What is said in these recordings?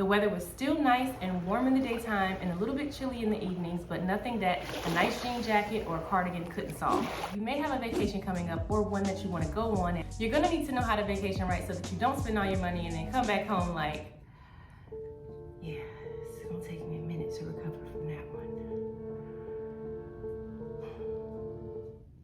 The weather was still nice and warm in the daytime and a little bit chilly in the evenings, but nothing that a nice jean jacket or a cardigan couldn't solve. You may have a vacation coming up or one that you want to go on. You're gonna need to know how to vacation right so that you don't spend all your money and then come back home like, yeah, it's gonna take me a minute to recover from that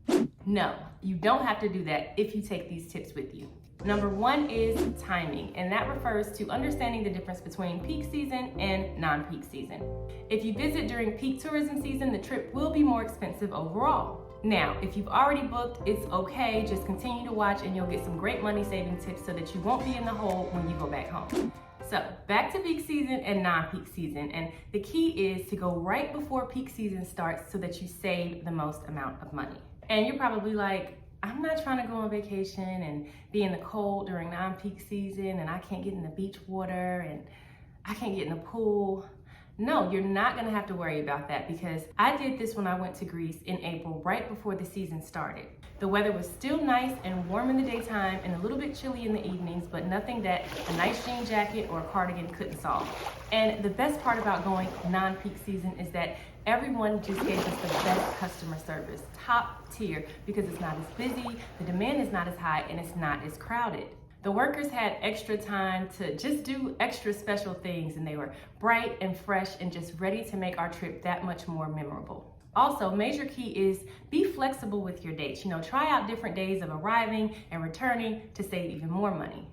one. No, you don't have to do that if you take these tips with you. Number one is timing, and that refers to understanding the difference between peak season and non-peak season. If you visit during peak tourism season, the trip will be more expensive overall. Now, if you've already booked, it's okay. Just continue to watch and you'll get some great money saving tips so that you won't be in the hole when you go back home. So back to peak season and non-peak season. And the key is to go right before peak season starts so that you save the most amount of money. And you're probably like, I'm not trying to go on vacation and be in the cold during non-peak season and I can't get in the beach water and I can't get in the pool. No, you're not gonna have to worry about that because I did this when I went to Greece in April, right before the season started. The weather was still nice and warm in the daytime and a little bit chilly in the evenings, but nothing that a nice jean jacket or a cardigan couldn't solve. And the best part about going non-peak season is that everyone just gave us the best customer service, top tier, because it's not as busy, the demand is not as high, and it's not as crowded. The workers had extra time to just do extra special things, and they were bright and fresh and just ready to make our trip that much more memorable. Also, major key is be flexible with your dates. Try out different days of arriving and returning to save even more money.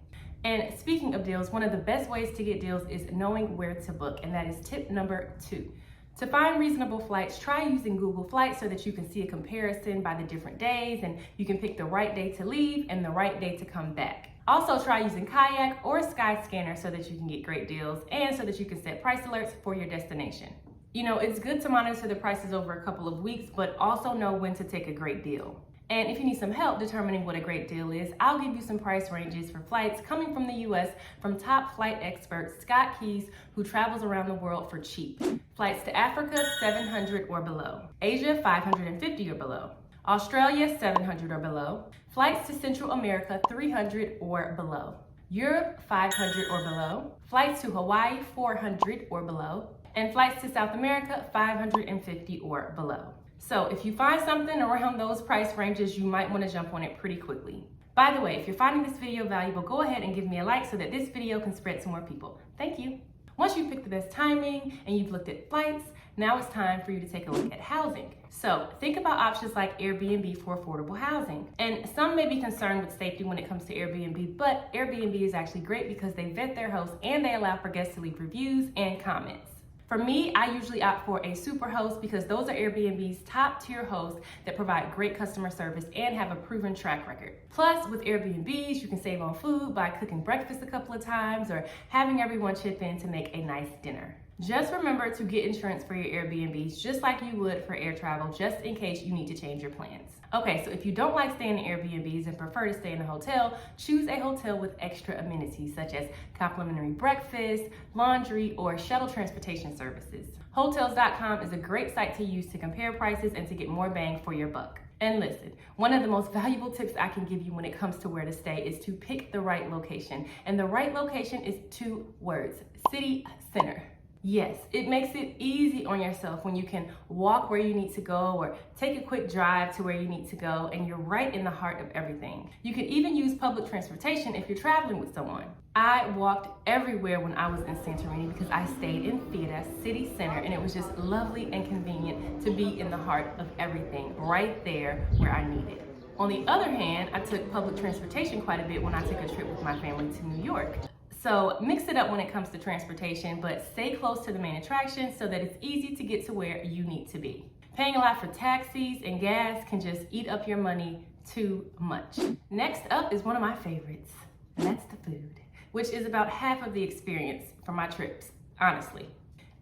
And speaking of deals, one of the best ways to get deals is knowing where to book, and that is tip number 2. To find reasonable flights, try using Google Flights so that you can see a comparison by the different days and you can pick the right day to leave and the right day to come back. Also try using Kayak or Skye Scanner so that you can get great deals and so that you can set price alerts for your destination. It's good to monitor the prices over a couple of weeks, but also know when to take a great deal. And if you need some help determining what a great deal is, I'll give you some price ranges for flights coming from the US from top flight expert Scott Keys, who travels around the world for cheap. Flights to Africa, $700 or below. Asia, $550 or below. Australia, $700 or below. Flights to Central America, $300 or below. Europe, $500 or below. Flights to Hawaii, $400 or below. And flights to South America, $550 or below. So if you find something around those price ranges, you might want to jump on it pretty quickly. By the way, if you're finding this video valuable, go ahead and give me a like so that this video can spread to more people. Thank you. Once you've picked the best timing and you've looked at flights, now it's time for you to take a look at housing. So think about options like Airbnb for affordable housing. And some may be concerned with safety when it comes to Airbnb, but Airbnb is actually great because they vet their hosts and they allow for guests to leave reviews and comments. For me, I usually opt for a super host because those are Airbnb's top tier hosts that provide great customer service and have a proven track record. Plus, with Airbnbs, you can save on food by cooking breakfast a couple of times or having everyone chip in to make a nice dinner. Just remember to get insurance for your Airbnbs just like you would for air travel, just in case you need to change your plans. Okay, so if you don't like staying in Airbnbs and prefer to stay in a hotel, choose a hotel with extra amenities such as complimentary breakfast, laundry, or shuttle transportation services. Hotels.com is a great site to use to compare prices and to get more bang for your buck. And listen, one of the most valuable tips I can give you when it comes to where to stay is to pick the right location. And the right location is 2 words: city center. Yes, it makes it easy on yourself when you can walk where you need to go or take a quick drive to where you need to go and you're right in the heart of everything. You can even use public transportation if you're traveling with someone. I walked everywhere when I was in Santorini because I stayed in Fira city center and it was just lovely and convenient to be in the heart of everything, right there where I needed. On the other hand, I took public transportation quite a bit when I took a trip with my family to New York. So mix it up when it comes to transportation, but stay close to the main attractions so that it's easy to get to where you need to be. Paying a lot for taxis and gas can just eat up your money too much. Next up is one of my favorites, and that's the food, which is about half of the experience for my trips, honestly.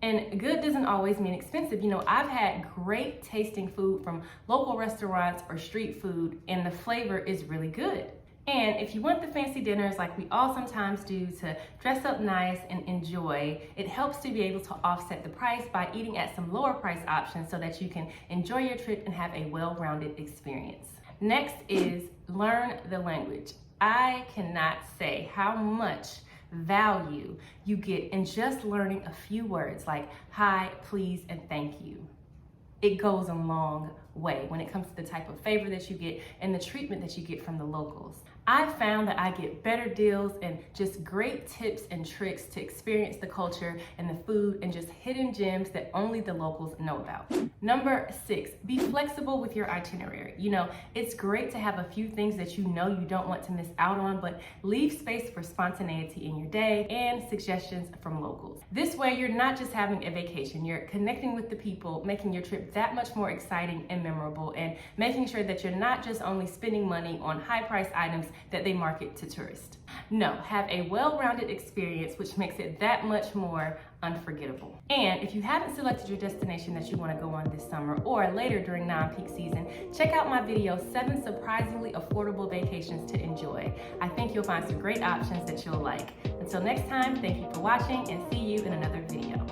And good doesn't always mean expensive. I've had great tasting food from local restaurants or street food, and the flavor is really good. And if you want the fancy dinners like we all sometimes do to dress up nice and enjoy, it helps to be able to offset the price by eating at some lower price options so that you can enjoy your trip and have a well-rounded experience. Next is learn the language. I cannot say how much value you get in just learning a few words like hi, please, and thank you. It goes a long way when it comes to the type of favor that you get and the treatment that you get from the locals. I found that I get better deals and just great tips and tricks to experience the culture and the food and just hidden gems that only the locals know about. Number 6, be flexible with your itinerary. You know, it's great to have a few things that you know you don't want to miss out on, but leave space for spontaneity in your day and suggestions from locals. This way, you're not just having a vacation, you're connecting with the people, making your trip that much more exciting and memorable, and making sure that you're not just only spending money on high-priced items that they market to tourists. No, have a well-rounded experience, which makes it that much more unforgettable. And if you haven't selected your destination that you want to go on this summer or later during non-peak season, check out my video, 7 surprisingly affordable vacations to enjoy. I think you'll find some great options that you'll like. Until next time, thank you for watching and see you in another video.